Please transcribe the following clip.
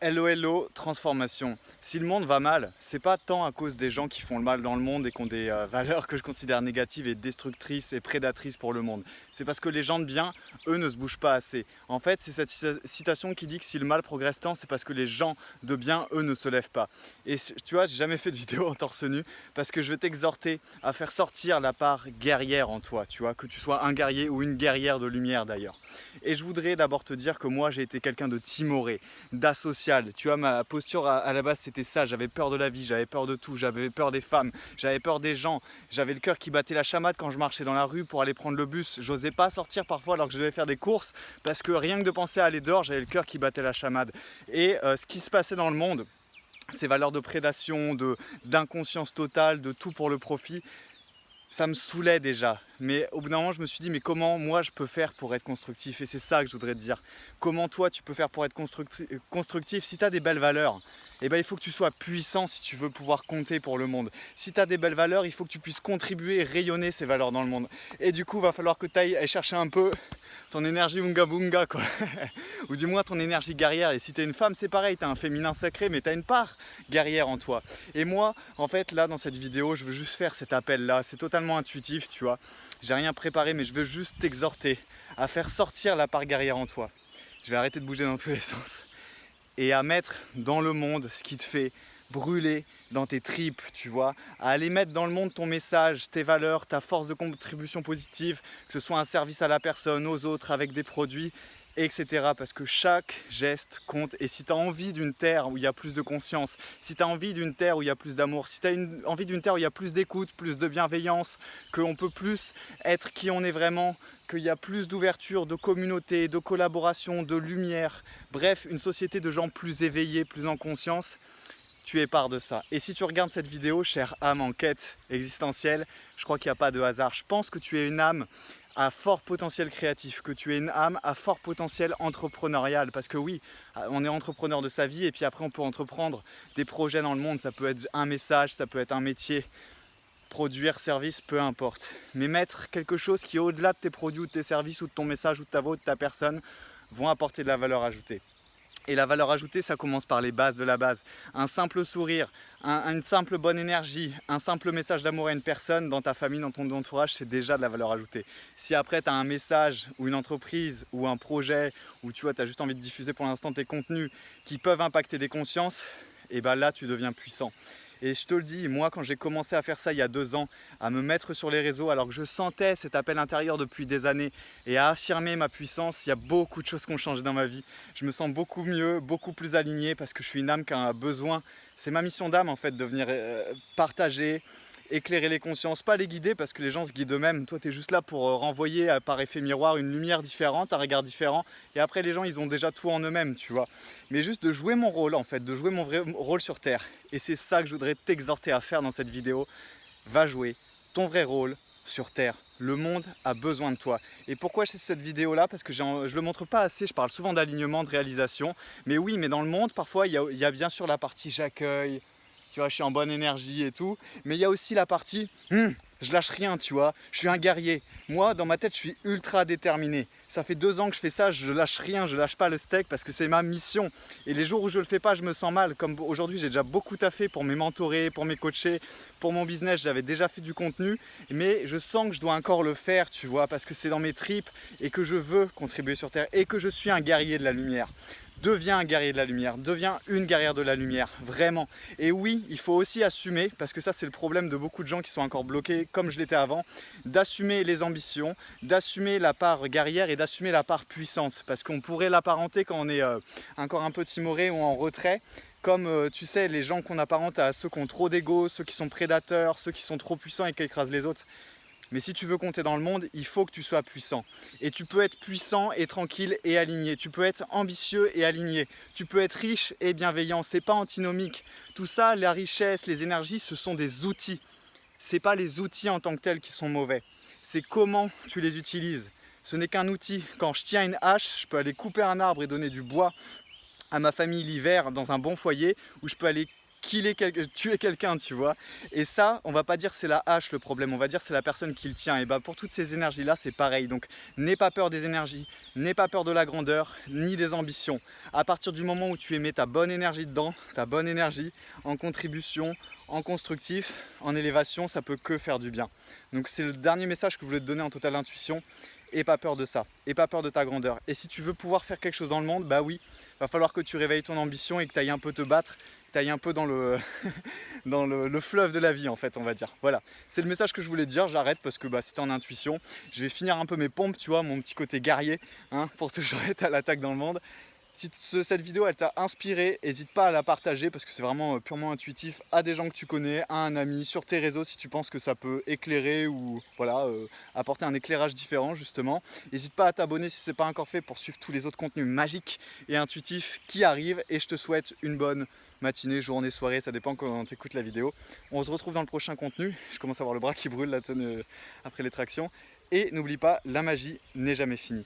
Hello hello, transformation. Si le monde va mal, c'est pas tant à cause des gens qui font le mal dans le monde et qui ont des valeurs que je considère négatives et destructrices et prédatrices pour le monde. C'est parce que les gens de bien, eux, ne se bougent pas assez. En fait, c'est cette citation qui dit que si le mal progresse tant, c'est parce que les gens de bien, eux, ne se lèvent pas. Et tu vois, j'ai jamais fait de vidéo en torse nu parce que je vais t'exhorter à faire sortir la part guerrière en toi, tu vois, que tu sois un guerrier ou une guerrière de lumière d'ailleurs. Et je voudrais d'abord te dire que moi, j'ai été quelqu'un de timoré, d'asocial. Tu vois, ma posture à la base, c'était ça. J'avais peur de la vie, j'avais peur de tout, j'avais peur des femmes, j'avais peur des gens. J'avais le cœur qui battait la chamade quand je marchais dans la rue pour aller prendre le bus. J'osais pas sortir parfois alors que je devais faire des courses parce que rien que de penser à aller dehors, j'avais le cœur qui battait la chamade. Et ce qui se passait dans le monde, ces valeurs de prédation, d'inconscience totale, de tout pour le profit, ça me saoulait déjà. Mais au bout d'un moment, je me suis dit, mais comment moi je peux faire pour être constructif? Et c'est ça que je voudrais te dire. Comment toi tu peux faire pour être constructif si tu as des belles valeurs? Eh ben, il faut que tu sois puissant si tu veux pouvoir compter pour le monde. Si tu as des belles valeurs, il faut que tu puisses contribuer et rayonner ces valeurs dans le monde. Et du coup, il va falloir que tu ailles chercher un peu ton énergie bunga bunga, quoi. Ou du moins ton énergie guerrière. Et si tu es une femme, c'est pareil, tu as un féminin sacré, mais tu as une part guerrière en toi. Et moi, en fait, là, dans cette vidéo, je veux juste faire cet appel-là. C'est totalement intuitif, tu vois. J'ai rien préparé, mais je veux juste t'exhorter à faire sortir la part guerrière en toi. Je vais arrêter de bouger dans tous les sens. Et à mettre dans le monde ce qui te fait brûler dans tes tripes, tu vois, à aller mettre dans le monde ton message, tes valeurs, ta force de contribution positive, que ce soit un service à la personne, aux autres, avec des produits, etc. Parce que chaque geste compte. Et si tu as envie d'une terre où il y a plus de conscience, si tu as envie d'une terre où il y a plus d'amour, si tu as envie d'une terre où il y a plus d'écoute, plus de bienveillance, qu'on peut plus être qui on est vraiment, qu'il y a plus d'ouverture, de communauté, de collaboration, de lumière, bref, une société de gens plus éveillés, plus en conscience, tu es part de ça. Et si tu regardes cette vidéo, chère âme en quête existentielle, je crois qu'il n'y a pas de hasard. Je pense que tu es une âme à fort potentiel créatif, que tu es une âme à fort potentiel entrepreneurial. Parce que oui, on est entrepreneur de sa vie et puis après on peut entreprendre des projets dans le monde. Ça peut être un message, ça peut être un métier, produire, service, peu importe. Mais mettre quelque chose qui est au-delà de tes produits ou de tes services ou de ton message ou de ta voix ou de ta personne vont apporter de la valeur ajoutée. Et la valeur ajoutée, ça commence par les bases de la base. Un simple sourire, une simple bonne énergie, un simple message d'amour à une personne dans ta famille, dans ton entourage, c'est déjà de la valeur ajoutée. Si après tu as un message ou une entreprise ou un projet où tu vois, tu as juste envie de diffuser pour l'instant tes contenus qui peuvent impacter des consciences, et ben là tu deviens puissant. Et je te le dis, moi quand j'ai commencé à faire ça il y a 2 ans, à me mettre sur les réseaux alors que je sentais cet appel intérieur depuis des années et à affirmer ma puissance, il y a beaucoup de choses qui ont changé dans ma vie. Je me sens beaucoup mieux, beaucoup plus aligné parce que je suis une âme qui a besoin. C'est ma mission d'âme en fait de venir partager, éclairer les consciences, pas les guider parce que les gens se guident eux-mêmes. Toi, tu es juste là pour renvoyer par effet miroir une lumière différente, un regard différent. Et après, les gens, ils ont déjà tout en eux-mêmes, tu vois. Mais juste de jouer mon rôle, en fait, de jouer mon vrai rôle sur Terre. Et c'est ça que je voudrais t'exhorter à faire dans cette vidéo. Va jouer ton vrai rôle sur Terre. Le monde a besoin de toi. Et pourquoi je fais cette vidéo-là? Parce que je ne le montre pas assez. Je parle souvent d'alignement, de réalisation. Mais oui, mais dans le monde, parfois, il y a bien sûr la partie j'accueille. Tu vois, je suis en bonne énergie et tout. Mais il y a aussi la partie, je lâche rien, tu vois. Je suis un guerrier. Moi, dans ma tête, je suis ultra déterminé. Ça fait 2 ans que je fais ça, je lâche rien, je lâche pas le steak parce que c'est ma mission. Et les jours où je le fais pas, je me sens mal. Comme aujourd'hui, j'ai déjà beaucoup taffé pour mes mentorés, pour mes coachés, pour mon business. J'avais déjà fait du contenu. Mais je sens que je dois encore le faire, tu vois, parce que c'est dans mes tripes et que je veux contribuer sur Terre et que je suis un guerrier de la lumière. Deviens un guerrier de la lumière, deviens une guerrière de la lumière, vraiment. Et oui, il faut aussi assumer, parce que ça c'est le problème de beaucoup de gens qui sont encore bloqués, comme je l'étais avant, d'assumer les ambitions, d'assumer la part guerrière et d'assumer la part puissante. Parce qu'on pourrait l'apparenter quand on est encore un peu timoré ou en retrait, comme tu sais, les gens qu'on apparente à ceux qui ont trop d'ego, ceux qui sont prédateurs, ceux qui sont trop puissants et qui écrasent les autres. Mais si tu veux compter dans le monde, il faut que tu sois puissant. Et tu peux être puissant et tranquille et aligné. Tu peux être ambitieux et aligné. Tu peux être riche et bienveillant. C'est pas antinomique. Tout ça, la richesse, les énergies, ce sont des outils. C'est pas les outils en tant que tels qui sont mauvais. C'est comment tu les utilises. Ce n'est qu'un outil. Quand je tiens une hache, je peux aller couper un arbre et donner du bois à ma famille l'hiver dans un bon foyer, où je peux aller tuer quelqu'un, tu vois. Et ça, on va pas dire c'est la hache le problème, on va dire c'est la personne qui le tient. Et bah pour toutes ces énergies-là, c'est pareil. Donc n'aie pas peur des énergies, n'aie pas peur de la grandeur, ni des ambitions. À partir du moment où tu émets ta bonne énergie dedans, ta bonne énergie en contribution, en constructif, en élévation, ça peut que faire du bien. Donc c'est le dernier message que je voulais te donner en totale intuition. Et pas peur de ça, et pas peur de ta grandeur. Et si tu veux pouvoir faire quelque chose dans le monde, bah oui, va falloir que tu réveilles ton ambition et que tu ailles un peu te battre, que tu ailles un peu dans le fleuve de la vie en fait, on va dire. Voilà, c'est le message que je voulais te dire, j'arrête parce que bah, si tu es en intuition, je vais finir un peu mes pompes, tu vois, mon petit côté guerrier, hein, pour toujours être à l'attaque dans le monde. Si cette vidéo elle t'a inspiré, n'hésite pas à la partager parce que c'est vraiment purement intuitif à des gens que tu connais, à un ami, sur tes réseaux si tu penses que ça peut éclairer ou voilà, apporter un éclairage différent justement. N'hésite pas à t'abonner si ce n'est pas encore fait pour suivre tous les autres contenus magiques et intuitifs qui arrivent et je te souhaite une bonne matinée, journée, soirée, ça dépend quand tu écoutes la vidéo. On se retrouve dans le prochain contenu, je commence à avoir le bras qui brûle là, après les tractions et n'oublie pas, la magie n'est jamais finie.